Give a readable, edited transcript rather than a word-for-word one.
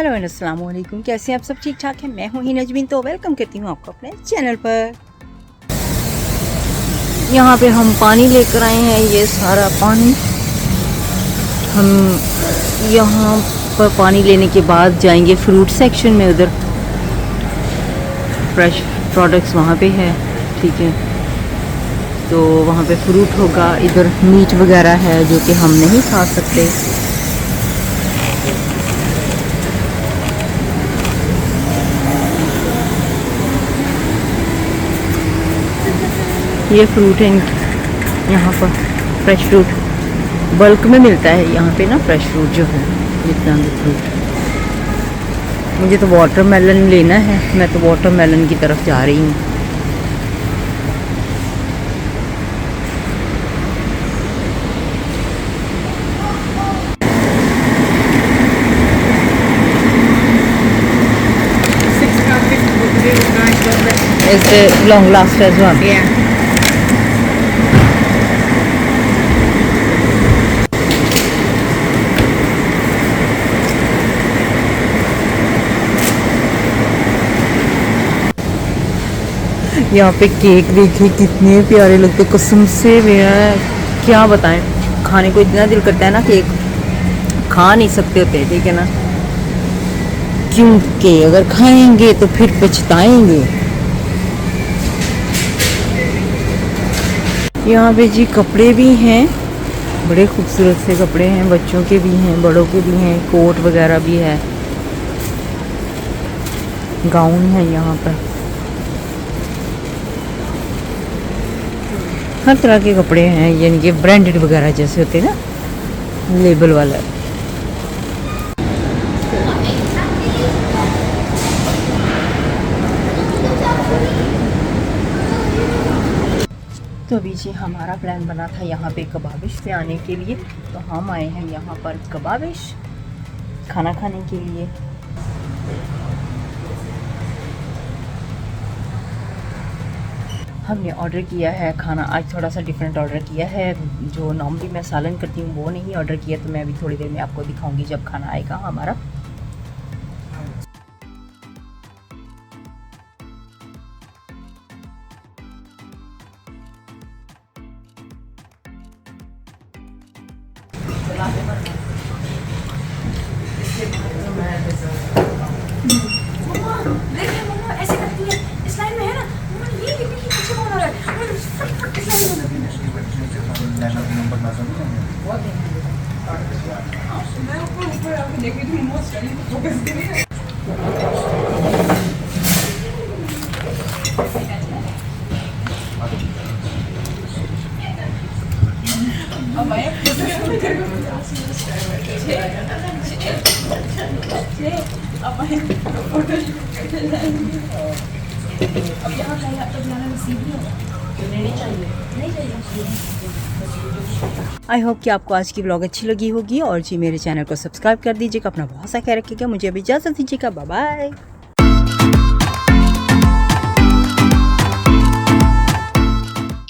Hello and अस्सलाम वालेकुम। कैसे हैं आप सब? ठीक ठाक हैं। मैं हूं ही नजमीन, तो वेलकम करती हूं आपको अपने चैनल पर। यहाँ पे हम पानी लेकर आए हैं, ये सारा पानी हम यहाँ पर पानी लेने के बाद जाएंगे फ्रूट सेक्शन में। उधर फ्रेश प्रोडक्ट्स वहाँ पे है, ठीक है, तो वहाँ पे फ्रूट होगा। इधर मीट वगैरह है जो कि हम नहीं खा सकते। ये फ्रूट है यहाँ पर, फ्रेश फ्रूट बल्क में मिलता है यहाँ पे ना, फ्रेश फ्रूट जो है, जितना भी फ्रूट। मुझे तो वाटरमेलन लेना है, मैं तो वाटरमेलन की तरफ जा रही हूँ। Is it long last as well? Yeah. यहाँ पे केक देखिए कितने प्यारे लगते, कसम से मेरा क्या बताएं, खाने को इतना दिल करता है ना, केक खा नहीं सकते होते, ठीक है ना, क्योंकि अगर खाएंगे तो फिर पछताएंगे। यहाँ पे जी कपड़े भी हैं, बड़े खूबसूरत से कपड़े हैं, बच्चों के भी हैं, बड़ों के भी हैं, कोट वगैरह भी है, गाउन है यहाँ पर, हर तरह के कपड़े हैं, यानी कि ब्रांडेड वगैरह जैसे होते हैं ना, लेबल वाला। तो अभी जी हमारा प्लान बना था यहाँ पे कबाबिश पे आने के लिए, तो हम आए हैं यहाँ पर कबाबिश खाना खाने के लिए। हमने ऑर्डर किया है खाना, आज थोड़ा सा डिफरेंट ऑर्डर किया है। जो नॉर्मली मैं सालन करती हूँ वो नहीं ऑर्डर किया, तो मैं अभी थोड़ी देर में आपको दिखाऊंगी जब खाना आएगा हमारा। देखिए मम्मा ऐसे करती है, इस लाइन में है ना मम्मा, ये देखिए पीछे कौन आ रहा है, इस लाइन में मैं ऊपर आके देख रही थी, मोस्ट स्टडी फोकस के लिए। अब आए अब यहाँ चाहिए, अब तो जाना नसीब नहीं होगा, नहीं चाहिए। आई होप कि आपको आज की व्लॉग अच्छी लगी होगी, और जी मेरे चैनल को सब्सक्राइब कर दीजिएगा। अपना बहुत सा ख्याल रखिएगा। मुझे अभी इजाज़त दीजिएगा। Bye bye.